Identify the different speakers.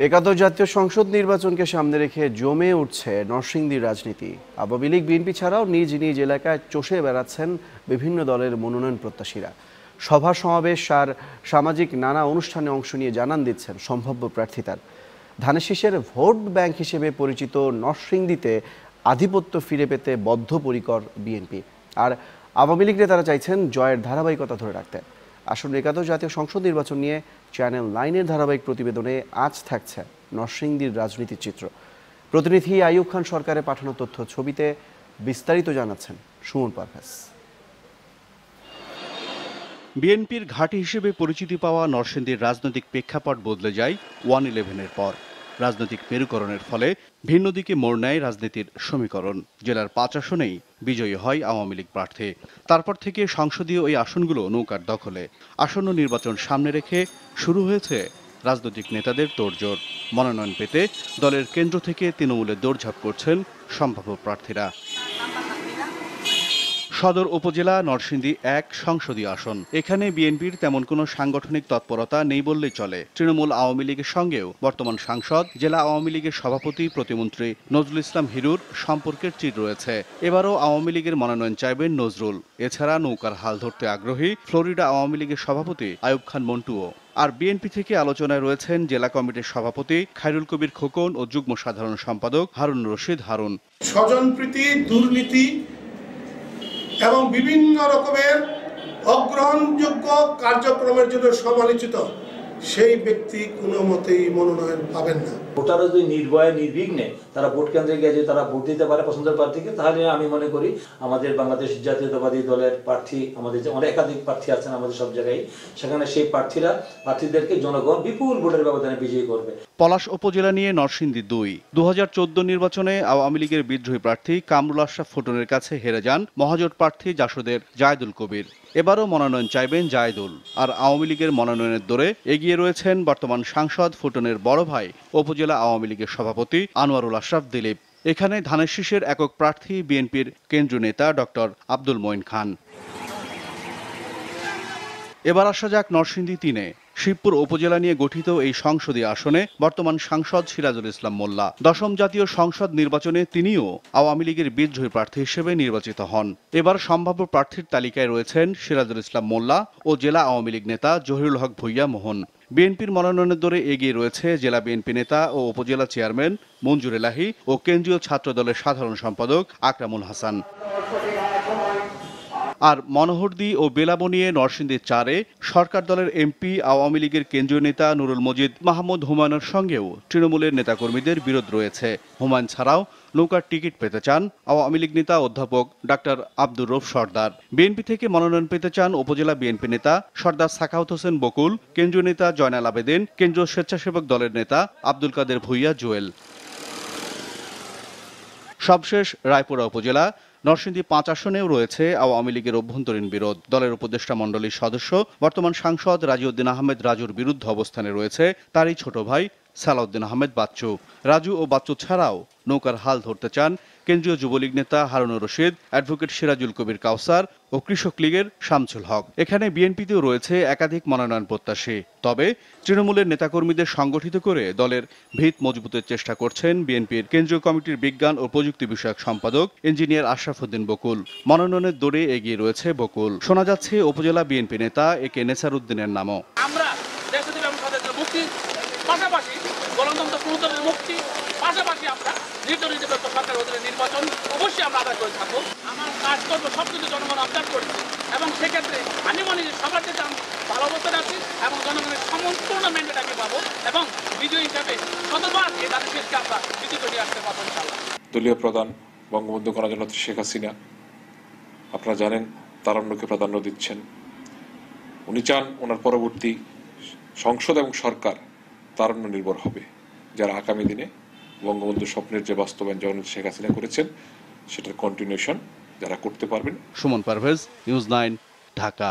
Speaker 1: একাদশ জাতীয় সংসদ নির্বাচনকে সামনে রেখে জমে উঠছে নরসিংদীর রাজনীতি। আওয়ামী লীগ বিএনপি ছাড়াও নিজ নিজ এলাকায় চষে বেড়াচ্ছেন বিভিন্ন দলের মনোনয়ন প্রত্যাশীরা। সভা সমাবেশ আর সামাজিক নানা অনুষ্ঠানে অংশ নিয়ে জানান দিচ্ছেন সম্ভাব্য প্রার্থিতার। ধানের শীষের ভোট ব্যাংক হিসেবে পরিচিত নরসিংদীতে আধিপত্য ফিরে পেতে বদ্ধপরিকর বিএনপি, আর আওয়ামী লীগ নেতারা চাইছেন জয়ের ধারাবাহিকতা ধরে রাখতে। আসন্ন একাদশ জাতীয় সংসদ নির্বাচন নিয়ে চ্যানেল 9-এর ধারাবাহিক প্রতিবেদনে আজ থাকছে নরসিংদীর রাজনীতির চিত্র। প্রতিনিধি আইয়ুব খান সরকারের পাঠানো তথ্য ছবিতে বিস্তারিত জানাচ্ছেন সুমন পারভেজ।
Speaker 2: বিএনপির ঘাঁটি হিসেবে পরিচিতি পাওয়া নরসিংদীর রাজনৈতিক প্রেক্ষাপট বদলে যায় 1/11-এর পর। রাজনৈতিক মেরুকরণের ফলে ভিন্ন দিকে মোড় নেয় রাজনীতির সমীকরণ। জেলার 5 আসনেই বিজয়ী হয় আওয়ামী লীগ প্রার্থী। তারপর থেকে সংসদীয় এই আসনগুলো নৌকার দখলে। আসন্ন নির্বাচন সামনে রেখে শুরু হয়েছে রাজনৈতিক নেতাদের তোড়জোড়। মনোনয়ন পেতে দলের কেন্দ্র থেকে তৃণমূলে দৌড়ঝাঁপ করছেন সম্ভাব্য প্রার্থীরা। সদর উপজেলা নরসিংদী 1 সংসদীয় আসন। এখানে বিএনপির তেমন কোনো সাংগঠনিক তৎপরতা নেই বললেই চলে। তৃণমূল আওয়ামী লীগের সঙ্গেও বর্তমান সাংসদ, জেলা আওয়ামী লীগের সভাপতি প্রতিমন্ত্রী নজরুল ইসলাম হিরুর সম্পর্কের চির রয়েছে। এবারও আওয়ামী লীগের মনোনয়ন চাইবেন নজরুল। এছাড়া নৌকার হাল ধরতে আগ্রহী ফ্লোরিডা আওয়ামী লীগের সভাপতি আইয়ুব খান মন্টুও। আর বিএনপি থেকে আলোচনায় রয়েছেন জেলা কমিটির সভাপতি খায়রুল কবির খোকন ও যুগ্ম সাধারণ সম্পাদক হারুন রশিদ হারুন।
Speaker 3: স্বজনপ্রীতি, দুর্নীতি এবং বিভিন্ন রকমের অগ্রহণযোগ্য কার্যক্রমের জন্য সমালোচিত সেই ব্যক্তি কোনো মতেই মনোনয়ন পাবেন না।
Speaker 4: ভোটাররা যদি নির্ভয়ে নির্বিঘ্নে তারা ভোট কেন্দ্রে গিয়ে যদি তারা ভোট দিতে পারে পছন্দের প্রার্থীকে, তাহলে আমি মনে করি আমাদের বাংলাদেশ জাতীয়তাবাদী দলের প্রার্থী, আমাদের যে অনেক একাধিক প্রার্থী আছেন আমাদের সব জায়গায়, সেখানে সেই প্রার্থীদেরকে জনগণ বিপুল ভোটের ব্যবধানে বিজয়ী করবে।
Speaker 2: পলাশ উপজেলা নিয়ে নরসিংদী 2। 2014 নির্বাচনে আওয়ামী লীগের বিদ্রোহী প্রার্থী কামরুল আশরাফ ফুটনের কাছে হেরে যান মহাজোট প্রার্থী জাসদের জায়েদুল কবির। এবারও মনোনয়ন চাইবেন জায়েদুল। আর আওয়ামী লীগের মনোনয়নের দৌড়ে এগিয়ে রয়েছেন বর্তমান সাংসদ ফুটনের বড় ভাই উপজেলা আওয়ামী লীগের সভাপতি আনোয়ারুল আশরাফ দিলীপ। এখানে ধানের শীষের একক প্রার্থী বিএনপির কেন্দ্রীয় নেতা ডক্টর আব্দুল মঈন খান। এবার আসা যাক নরসিংদী 3-এ। শিবপুর উপজেলা নিয়ে গঠিত এই সংসদীয় আসনে বর্তমান সাংসদ সিরাজুল ইসলাম মোল্লা। 10ম জাতীয় সংসদ নির্বাচনে তিনিও আওয়ামী লীগের বিদ্রোহী প্রার্থী হিসেবে নির্বাচিত হন। এবার সম্ভাব্য প্রার্থীর তালিকায় রয়েছেন সিরাজুল ইসলাম মোল্লা ও জেলা আওয়ামী লীগ নেতা জহিরুল হক ভূঁইয়া মোহন। বিএনপির মনোনয়নের দৌড়ে এগিয়ে রয়েছে জেলা বিএনপি নেতা ও উপজেলা চেয়ারম্যান মঞ্জুর এলাহি ও কেন্দ্রীয় ছাত্র দলের সাধারণ সম্পাদক আকরামুল হাসান। আর মনোহরদী ও বেলাবনিয়ে নরসিংদী 4-এ সরকার দলের এমপি আওয়ামী লীগের কেন্দ্রীয় নেতা নুরুল মজিদ মাহমুদ হুমায়ুনের সঙ্গেও তৃণমূলের নেতাকর্মীদের বিরোধ রয়েছে। হুমায়ুন ছাড়াও নৌকার টিকিট পেতে চান আওয়ামী লীগ নেতা অধ্যাপক ডাক্তার আব্দুর রউফ সরদার। বিএনপি থেকে মনোনয়ন পেতে চান উপজেলা বিএনপি নেতা সরদার সাখাওয়াত হোসেন বকুল, কেন্দ্রীয় নেতা জয়নাল আবেদিন, কেন্দ্রীয় স্বেচ্ছাসেবক দলের নেতা আব্দুল কাদের ভূঁইয়া জুয়েল। সবশেষ রায়পুরা উপজেলা নরসিংদী 5 আসনেও রয়েছে আওয়ামী লীগের অভ্যন্তরীণ বিরোধ। দলের উপদেষ্টা মণ্ডলীর সদস্য বর্তমান সাংসদ রাজিউদ্দিন আহমেদ রাজুর বিরুদ্ধে অবস্থানে রয়েছে তারই ছোট ভাই সালাউদ্দিন আহমেদ বাচ্চু। রাজু ও বাচ্চু ছাড়াও নৌকার হাল ধরতে চান কেন্দ্রীয় যুবলীগ নেতা হারুনুর রশিদ, অ্যাডভোকেট সিরাজুল কবির কাউসার ও কৃষক লীগের শামসুল হক। এখানে বিএনপিতেও রয়েছে একাধিক মনোনয়ন প্রত্যাশী। তবে তৃণমূলের নেতাকর্মীদের সংগঠিত করে দলের ভিত মজবুতের চেষ্টা করছেন বিএনপির কেন্দ্রীয় কমিটির বিজ্ঞান ও প্রযুক্তি বিষয়ক সম্পাদক ইঞ্জিনিয়ার আশরাফ উদ্দিন বকুল। মনোনয়নের দৌড়ে এগিয়ে রয়েছে বকুল। শোনা যাচ্ছে উপজেলা বিএনপি নেতা একে নেসার উদ্দিনের নামও।
Speaker 5: পাশাপাশি গণতন্ত্র পুনরুদ্ধারের মুক্তি, পাশাপাশি আমরা নির্বাচন সরকার অধীনে নির্বাচন অবশ্যই আমরা আদায় করে থাকবো। আমার কাজ করবো সবকিছু জনগণ অবজার্ভ করছি এবং সেক্ষেত্রে আমি মনে করি সবার ক্ষেত্রে আমি ভালো অবস্থায় আছি এবং জনগণের সম্পূর্ণ ম্যান্ডেট আমি পাবো এবং বিজয়ী হিসাবে শতবার তাদের শেষকে আমরা বিজয় করে আসতে পারবো ইনশাআল্লাহ।
Speaker 6: দলীয় প্রধান বঙ্গবন্ধু গণজননেত্রী শেখ হাসিনা আপনারা জানেন তারুণ্যকে প্রাধান্য দিচ্ছেন। উনি চান ওনার পরবর্তী সংসদ এবং সরকার তারুণ্য নির্ভর হবে, যারা আগামী দিনে বঙ্গবন্ধুর স্বপ্নের যে বাস্তবায়ন জননেত্রী শেখ হাসিনা করেছেন সেটার কন্টিনিউশন যারা করতে পারবেন।
Speaker 2: সুমন পারভেজ, নিউজ 9, ঢাকা।